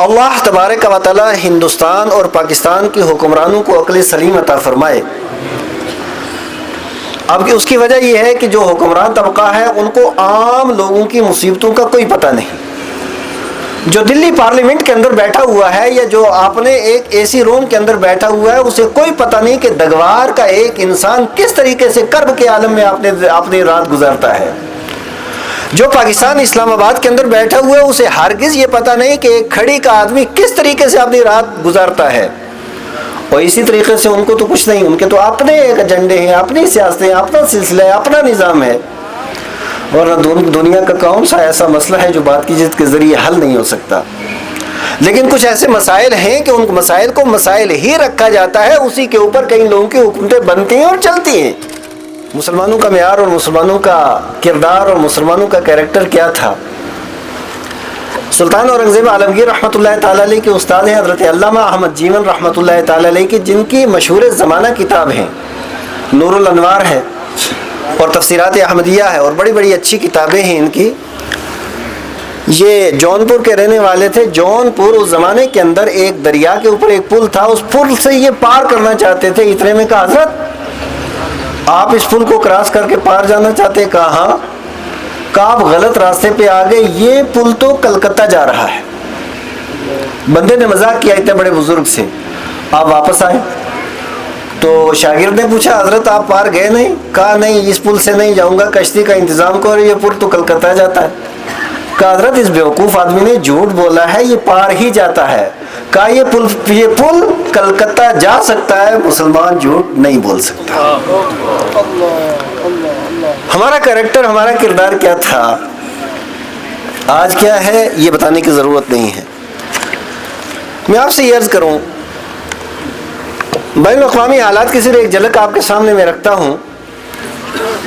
اللہ تبارک و تعالی ہندوستان اور پاکستان کی حکمرانوں کو عقل سلیم عطا فرمائے۔ اب اس کی وجہ یہ ہے کہ جو حکمران طبقہ ہے ان کو عام لوگوں کی مصیبتوں کا کوئی پتہ نہیں۔ جو دلی پارلیمنٹ کے اندر بیٹھا ہوا ہے یا جو آپ نے ایک اے سی روم کے اندر بیٹھا ہوا ہے اسے کوئی پتہ نہیں کہ دگوار کا ایک انسان کس طریقے سے کرب کے عالم میں اپنی رات گزارتا ہے۔ جو پاکستان اسلام آباد کے اندر بیٹھا ہوا ہے اسے ہرگز یہ پتہ نہیں کہ ایک کھڑی کا آدمی کس طریقے سے اپنی رات گزارتا ہے۔ اور اسی طریقے سے ان کو تو کچھ نہیں، ان کے تو اپنے ایک ایجنڈے ہیں، اپنی سیاستیں، اپنا سلسلہ ہے، اپنا نظام ہے۔ اور دنیا کا کون سا ایسا مسئلہ ہے جو بات کی جیت کے ذریعے حل نہیں ہو سکتا؟ لیکن کچھ ایسے مسائل ہیں کہ ان مسائل کو مسائل ہی رکھا جاتا ہے، اسی کے اوپر کئی لوگوں کی حکومتیں بنتی ہیں اور چلتی ہیں۔ مسلمانوں کا معیار اور مسلمانوں کا کردار اور مسلمانوں کا کیریکٹر کیا تھا؟ سلطان اورنگزیب عالمگیر رحمۃ اللہ تعالیٰ علیہ کے استاد ہیں حضرت علامہ احمد جیون رحمۃ اللہ تعالیٰ علیہ کی، جن کی مشہور زمانہ کتاب ہیں نور الانوار ہے اور تفسیرات احمدیہ ہے، اور بڑی بڑی اچھی کتابیں ہیں ان کی۔ یہ جونپور کے رہنے والے تھے۔ جونپور اس زمانے کے اندر ایک دریا کے اوپر ایک پل تھا، اس پل سے یہ پار کرنا چاہتے تھے، اتنے میں کہا حضرت آپ اس پل کو کراس کر کے پار جانا چاہتے؟ کہا ہاں۔ کہا آپ غلط راستے پہ آ گئے، یہ پل تو کلکتہ جا رہا ہے۔ بندے نے مذاق کیا اتنے بڑے بزرگ سے، آپ واپس آئے تو شاگرد نے پوچھا حضرت آپ پار گئے نہیں؟ کہا نہیں، اس پل سے نہیں جاؤں گا، کشتی کا انتظام کرو، یہ پل تو کلکتہ جاتا ہے۔ کہا حضرت اس بیوقوف آدمی نے جھوٹ بولا ہے، یہ پار ہی جاتا ہے۔ کہا یہ پل کلکتہ جا سکتا ہے، مسلمان جھوٹ نہیں بول سکتا۔ ہمارا کریکٹر، ہمارا کردار کیا تھا، آج کیا ہے، یہ بتانے کی ضرورت نہیں ہے۔ میں آپ سے یہ عرض کروں، بین الاقوامی حالات کی صرف ایک جھلک آپ کے سامنے میں رکھتا ہوں۔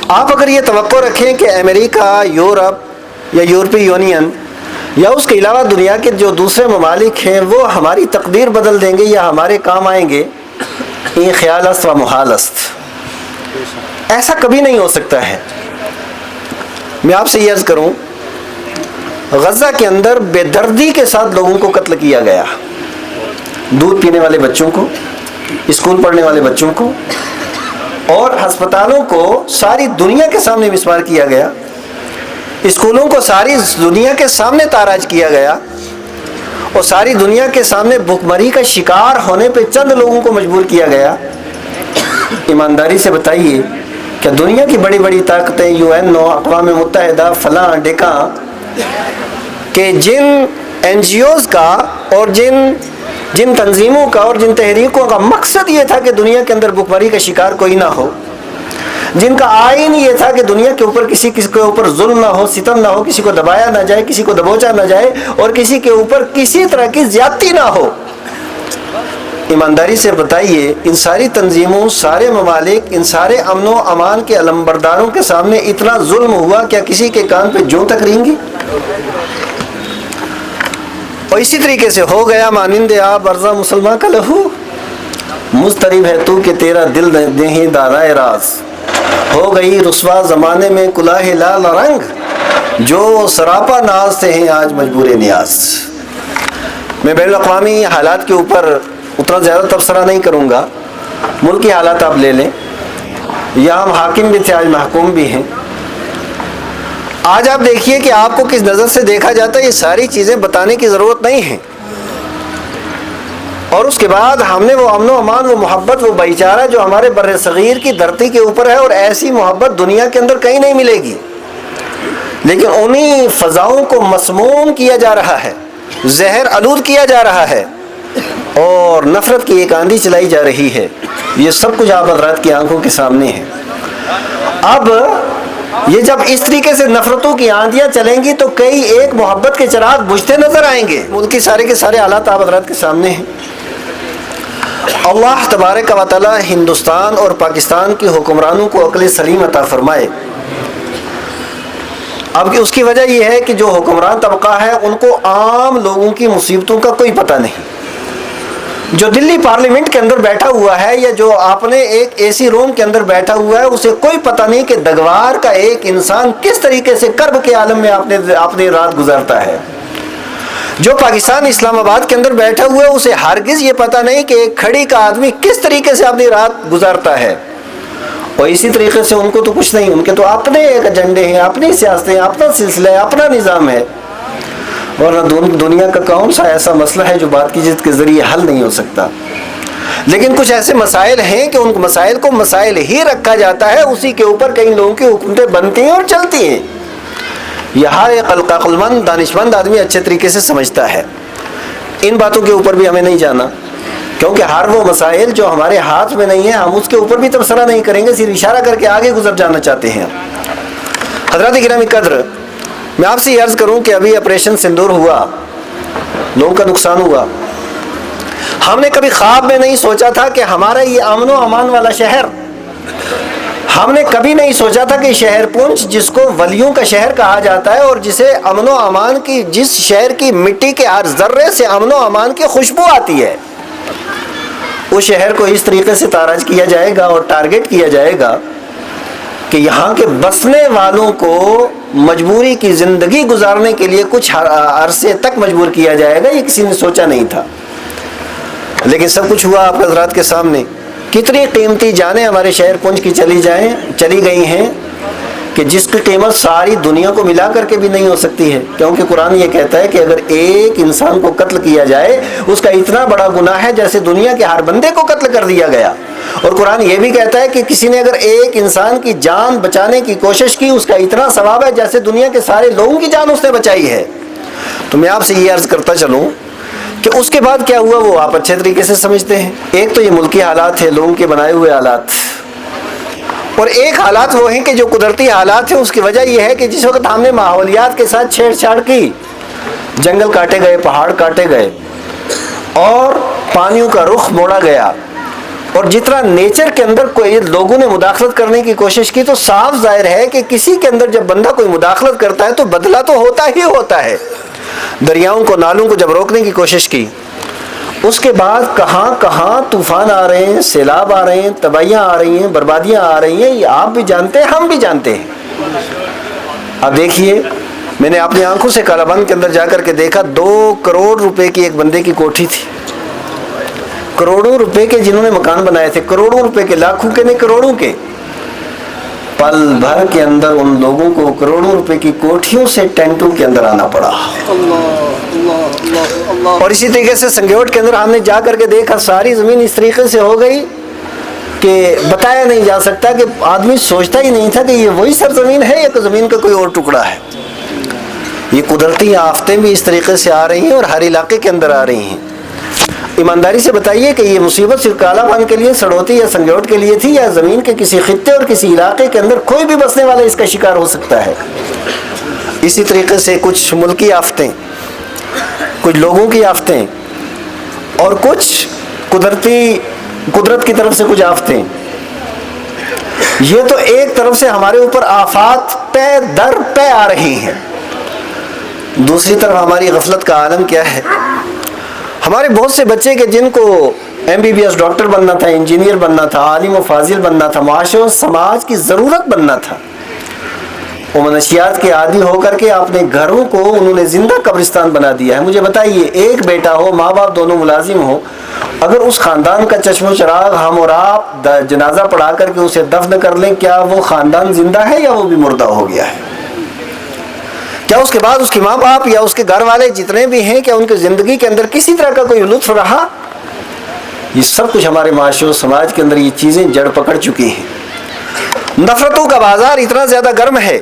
آپ اگر یہ توقع رکھیں کہ امریکہ، یورپ یا یورپی یونین یا اس کے علاوہ دنیا کے جو دوسرے ممالک ہیں وہ ہماری تقدیر بدل دیں گے یا ہمارے کام آئیں گے، یہ خیال است و محال است، ایسا کبھی نہیں ہو سکتا ہے۔ میں آپ سے یہ عرض کروں، غزہ کے اندر بے دردی کے ساتھ لوگوں کو قتل کیا گیا، دودھ پینے والے بچوں کو، اسکول پڑھنے والے بچوں کو، اور ہسپتالوں کو ساری دنیا کے سامنے مسمار کیا گیا، اسکولوں کو ساری دنیا کے سامنے تاراج کیا گیا، اور ساری دنیا کے سامنے بھوکمری کا شکار ہونے پہ چند لوگوں کو مجبور کیا گیا۔ ایمانداری سے بتائیے کہ دنیا کی بڑی بڑی طاقتیں، UN، اقوام متحدہ، فلاں ڈیکاں، کہ جن NGOs کا اور جن تنظیموں کا اور جن تحریکوں کا مقصد یہ تھا کہ دنیا کے اندر بھوکمری کا شکار کوئی نہ ہو، جن کا آئین یہ تھا کہ دنیا کے اوپر کسی کے اوپر ظلم نہ ہو، ستم نہ ہو، کسی کو دبایا نہ جائے، کسی کو دبوچا نہ جائے، اور کسی کے اوپر کسی طرح کی زیادتی نہ ہو، ایمانداری سے بتائیے ان ساری تنظیموں، سارے ممالک، ان سارے امن و امان کے علمبرداروں کے سامنے اتنا ظلم ہوا، کیا کسی کے کان پہ جوں تک رہیں گی؟ اور اسی طریقے سے ہو گیا مانند آب ارزاں مسلمان کا لہو، مضطرب ہے تو کہ تیرا دل نہیں دارائے راز، ہو گئی رسوا زمانے میں کلاه لال رنگ، جو سراپا ناز سے ہیں آج مجبور نیاز۔ میں بین الاقوامی حالات کے اوپر اتنا زیادہ تبصرہ نہیں کروں گا، ملکی حالات آپ لے لیں، یہاں ہم حاکم بھی تھے، آج محکوم بھی ہیں۔ آج آپ دیکھیے کہ آپ کو کس نظر سے دیکھا جاتا ہے، یہ ساری چیزیں بتانے کی ضرورت نہیں ہے۔ اور اس کے بعد ہم نے وہ امن و امان، وہ محبت، وہ بھائی چارہ جو ہمارے بر صغیر کی دھرتی کے اوپر ہے، اور ایسی محبت دنیا کے اندر کہیں نہیں ملے گی، لیکن انہی فضاؤں کو مسموم کیا جا رہا ہے، زہر آلود کیا جا رہا ہے، اور نفرت کی ایک آندھی چلائی جا رہی ہے۔ یہ سب کچھ آپ حضرات کی آنکھوں کے سامنے ہے۔ اب یہ جب اس طریقے سے نفرتوں کی آندیاں چلیں گی تو کئی ایک محبت کے چراغ بجھتے نظر آئیں گے۔ ملک کی سارے کے سارے حالات آپ حضرات کے سامنے ہیں۔ اللہ تبارک و تعالی ہندوستان اور پاکستان کی حکمرانوں کو عقل سلیم عطا فرمائے۔ اب اس کی وجہ یہ ہے کہ جو حکمران طبقہ ہے ان کو عام لوگوں کی مصیبتوں کا کوئی پتہ نہیں۔ جو دلی پارلیمنٹ کے اندر بیٹھا ہوا ہے یا جو آپ نے ایک اے سی روم کے اندر بیٹھا ہوا ہے اسے کوئی پتہ نہیں کہ دگوار کا ایک انسان کس طریقے سے کرب کے عالم میں اپنی رات گزارتا ہے۔ جو پاکستان اسلام آباد کے اندر بیٹھا ہوا ہے اسے ہرگز یہ پتہ نہیں کہ ایک کھڑی کا آدمی کس طریقے سے اپنی رات گزارتا ہے، اور اسی طریقے سے ان کو تو کچھ نہیں، ان کے تو اپنے ایک ایجنڈے ہیں، اپنی سیاستیں ہیں، اپنا سلسلہ ہے، اپنا نظام ہے، ورنہ دنیا کا کون سا ایسا مسئلہ ہے جو بات کی جیت کے ذریعے حل نہیں ہو سکتا۔ لیکن کچھ ایسے مسائل ہیں کہ ان مسائل کو مسائل ہی رکھا جاتا ہے، اسی کے اوپر کئی لوگوں کی حکومتیں بنتی ہیں اور چلتی ہیں۔ یہ ہر ایک عقل مند دانشمند آدمی اچھے طریقے سے سمجھتا ہے۔ ان باتوں کے اوپر بھی ہمیں نہیں جانا، کیونکہ ہر وہ مسائل جو ہمارے ہاتھ میں نہیں ہیں ہم اس کے اوپر بھی تبصرہ نہیں کریں گے، صرف اشارہ کر کے آگے گزر جانا چاہتے ہیں۔ حضرات گرامی قدر، میں آپ سے یہ عرض کروں کہ ابھی آپریشن سندور ہوا، لوگوں کا نقصان ہوا، ہم نے کبھی خواب میں نہیں سوچا تھا کہ ہمارا یہ امن و امان والا شہر، ہم نے کبھی نہیں سوچا تھا کہ شہر پونچھ جس کو ولیوں کا شہر کہا جاتا ہے اور جسے امن و امان کی، جس شہر کی مٹی کے ہر ذرے سے امن و امان کی خوشبو آتی ہے، اس شہر کو اس طریقے سے تاراج کیا جائے گا اور ٹارگٹ کیا جائے گا کہ یہاں کے بسنے والوں کو مجبوری کی زندگی گزارنے کے لیے کچھ عرصے تک مجبور کیا جائے گا، یہ کسی نے سوچا نہیں تھا۔ لیکن سب کچھ ہوا آپ حضرات کے سامنے۔ کتنی قیمتی جانیں ہمارے شہر پونچھ کی چلی گئی ہیں کہ جس کی قیمت ساری دنیا کو ملا کر کے بھی نہیں ہو سکتی ہے، کیونکہ قرآن یہ کہتا ہے کہ اگر ایک انسان کو قتل کیا جائے اس کا اتنا بڑا گناہ ہے جیسے دنیا کے ہر بندے کو قتل کر دیا گیا۔ اور قرآن یہ بھی کہتا ہے کہ کسی نے اگر ایک انسان کی جان بچانے کی کوشش کی اس کا اتنا ثواب ہے جیسے دنیا کے سارے لوگوں کی جان اس نے بچائی ہے۔ تو میں آپ سے یہ عرض کرتا چلوں کہ اس کے بعد کیا ہوا وہ آپ اچھے طریقے سے سمجھتے ہیں۔ ایک تو یہ ملکی حالات ہے، لوگوں کے بنائے ہوئے حالات، اور ایک حالات وہ ہیں کہ جو قدرتی حالات ہیں۔ اس کی وجہ یہ ہے کہ جس وقت ہم نے ماحولیات کے ساتھ چھیڑ چھاڑ کی، جنگل کاٹے گئے، پہاڑ کاٹے گئے، اور پانیوں کا رخ موڑا گیا، اور جتنا نیچر کے اندر کوئی لوگوں نے مداخلت کرنے کی کوشش کی، تو صاف ظاہر ہے کہ کسی کے اندر جب بندہ کوئی مداخلت کرتا ہے تو بدلہ تو ہوتا ہی ہوتا ہے۔ دریاؤں کو، نالوں کو جب روکنے کی کوشش کی، اس کے بعد کہاں کہاں طوفان آ رہے ہیں، سیلاب آ رہے ہیں، تباہیاں آ رہی ہیں، بربادیاں آ رہی ہیں، یہ آپ بھی جانتے ہیں، ہم بھی جانتے ہیں۔ اب دیکھیے، میں نے اپنی آنکھوں سے کالا بند کے اندر جا کر کے دیکھا، 2 کروڑ روپے کی ایک بندے کی کوٹھی تھی، کروڑوں روپے کے جنہوں نے مکان بنائے تھے، کروڑوں روپے کے، لاکھوں کے نہیں، کروڑوں کے۔ پل بھر کے اندر ان لوگوں کو کروڑوں روپے کی کوٹھیوں سے ٹینٹوں کے اندر آنا پڑا۔ اور اسی طریقے سے سنگیوٹ کے اندر ہم نے جا کر کے دیکھا، ساری زمین اس طریقے سے ہو گئی کہ بتایا نہیں جا سکتا، کہ آدمی سوچتا ہی نہیں تھا کہ یہ وہی سرزمین ہے یا کہ زمین کا کوئی اور ٹکڑا ہے۔ یہ قدرتی آفتیں بھی اس طریقے سے آ رہی ہیں اور ہر علاقے کے اندر آ رہی ہیں۔ ایمانداری سے بتائیے کہ یہ مصیبت صرف کالا بان کے لیے، سڑوتی یا سنگیوٹ کے لیے تھی، یا زمین کے کسی خطے اور کسی علاقے کے اندر کوئی بھی بسنے والا اس کا شکار ہو سکتا ہے۔ اسی طریقے سے کچھ ملکی آفتیں، کچھ لوگوں کی آفتیں، اور کچھ قدرت کی طرف سے کچھ آفتیں، یہ تو ایک طرف سے ہمارے اوپر آفات پہ در پہ آ رہی ہیں، دوسری طرف ہماری غفلت کا عالم کیا ہے۔ ہمارے بہت سے بچے کہ جن کو MBBS ڈاکٹر بننا تھا، انجینئر بننا تھا، عالم و فاضل بننا تھا، معاشرے و سماج کی ضرورت بننا تھا، وہ منشیات کے عادی ہو کر کے اپنے گھروں کو انہوں نے زندہ قبرستان بنا دیا ہے۔ مجھے بتائیے، ایک بیٹا ہو، ماں باپ دونوں ملازم ہو، اگر اس خاندان کا چشم و چراغ ہم اور آپ جنازہ پڑھا کر کے اسے دفن کر لیں، کیا وہ خاندان زندہ ہے یا وہ بھی مردہ ہو گیا ہے؟ کیا اس کے بعد اس کے ماں باپ یا اس کے گھر والے جتنے بھی ہیں، کیا ان کی زندگی کے اندر کسی طرح کا کوئی لطف رہا؟ یہ سب کچھ ہمارے معاشرے و سماج کے اندر یہ چیزیں جڑ پکڑ چکی ہیں۔ نفرتوں کا بازار اتنا زیادہ گرم ہے،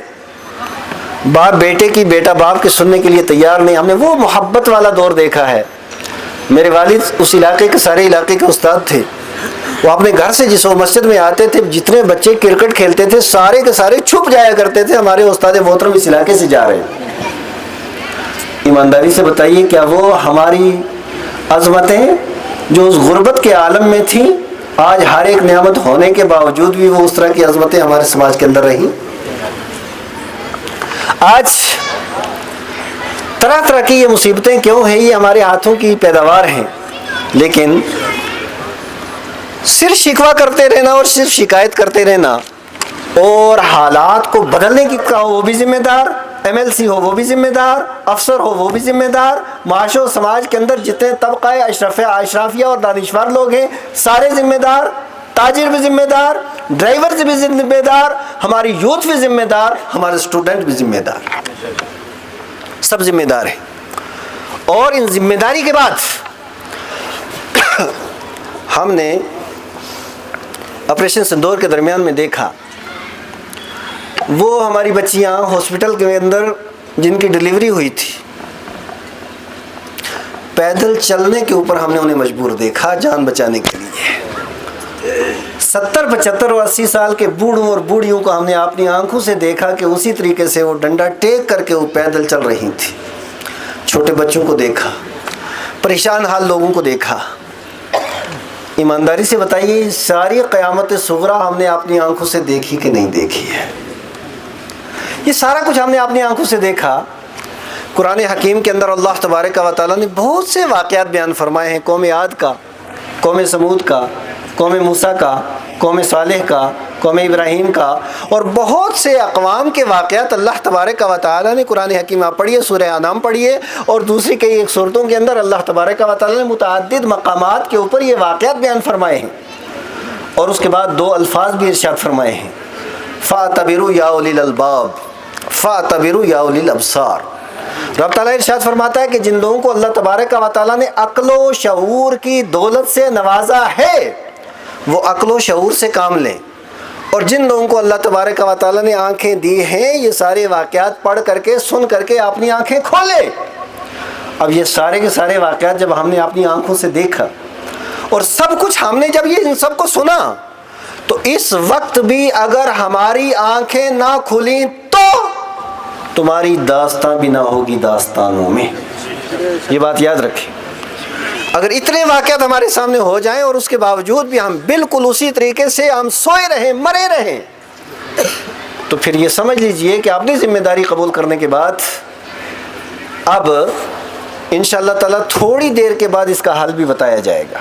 باپ بیٹے کی، بیٹا باپ کے سننے کے لیے تیار نہیں۔ ہم نے وہ محبت والا دور دیکھا ہے۔ میرے والد اس علاقے کے، سارے علاقے کے استاد تھے، وہ اپنے گھر سے جس وہ مسجد میں آتے تھے، جتنے بچے کرکٹ کھیلتے تھے سارے کے سارے چھپ جایا کرتے تھے، ہمارے استاد محترم اس علاقے سے جا رہے ہیں۔ ایمانداری سے بتائیے، کیا وہ ہماری عظمتیں جو اس غربت کے عالم میں تھیں، آج ہر ایک نعمت ہونے کے باوجود بھی وہ اس طرح کی عظمتیں ہمارے سماج کے اندر رہیں؟ آج طرح طرح کی یہ مصیبتیں کیوں ہیں؟ یہ ہمارے ہاتھوں کی پیداوار ہیں، لیکن صرف شکوہ کرتے رہنا اور صرف شکایت کرتے رہنا اور حالات کو بدلنے کی کا وہ بھی ذمہ دار MLC ہو وہ بھی ذمہ دار، افسر ہو وہ بھی ذمہ دار، معاشر و سماج کے اندر جتنے طبقہ اشرافیہ اور دانشور لوگ ہیں سارے ذمہ دار، تاجر بھی ذمہ دار، ڈرائیور بھی ذمہ دار، ہماری یوتھ بھی ذمہ دار، ہمارے اسٹوڈنٹ بھی ذمہ دار، سب ذمہ دار ہیں۔ اور ان ذمہ داری کے بعد ہم نے آپریشن سندور کے درمیان میں دیکھا وہ ہماری بچیاں ہاسپٹل کے اندر جن کی ڈیلیوری ہوئی تھی، پیدل چلنے کے اوپر ہم نے انہیں مجبور دیکھا جان بچانے کے لیے۔ 70 75 اور 80 سال کے بوڑھوں اور بوڑھیوں کو ہم نے اپنی آنکھوں سے دیکھا کہ اسی طریقے سے وہ ڈنڈا ٹیک کر کے وہ پیدل چل رہی تھی۔ چھوٹے بچوں کو دیکھا، پریشان حال لوگوں کو دیکھا۔ ایمانداری سے بتائیے ساری قیامت صغریٰ ہم نے اپنی آنکھوں سے دیکھی کہ نہیں دیکھی ہے؟ یہ سارا کچھ ہم نے اپنی آنکھوں سے دیکھا۔ قرآن حکیم کے اندر اللہ تبارک و تعالیٰ نے بہت سے واقعات بیان فرمائے ہیں، قوم عاد کا، قوم سمود کا، قوم موسیٰ کا، قوم صالح کا، قوم ابراہیم کا، اور بہت سے اقوام کے واقعات اللہ تبارک و تعالیٰ نے قرآن حکیم آپ پڑھیے، سورہ انعام پڑھیے اور دوسری کئی ایک صورتوں کے اندر اللہ تبارک و تعالیٰ نے متعدد مقامات کے اوپر یہ واقعات بیان فرمائے ہیں۔ اور اس کے بعد 2 الفاظ بھی ارشاد فرمائے ہیں، فَاعْتَبِرُوا يَا أُولِي الْأَلْبَابِ فَاعْتَبِرُوا يَا أُولِي الْأَبْصَارِ۔ رب تعالیٰ ارشاد فرماتا ہے کہ جن لوگوں کو اللہ تبارک و تعالیٰ نے عقل و شعور کی دولت سے نوازا ہے وہ عقل و شعور سے کام لیں، اور جن لوگوں کو اللہ تبارک و تعالیٰ نے آنکھیں دی ہیں یہ سارے واقعات پڑھ کر کے سن کر کے اپنی آنکھیں کھولیں۔ اب یہ سارے کے سارے واقعات جب ہم نے اپنی آنکھوں سے دیکھا اور سب کچھ ہم نے جب یہ ان سب کو سنا تو اس وقت بھی اگر ہماری آنکھیں نہ کھلیں تو تمہاری داستان بھی نہ ہوگی داستانوں میں۔ یہ بات یاد رکھیں، اگر اتنے واقعات ہمارے سامنے ہو جائیں اور اس کے باوجود بھی ہم بالکل اسی طریقے سے ہم سوئے رہیں، مرے رہیں، تو پھر یہ سمجھ لیجئے کہ اپنی ذمہ داری قبول کرنے کے بعد اب انشاءاللہ تعالیٰ تھوڑی دیر کے بعد اس کا حل بھی بتایا جائے گا۔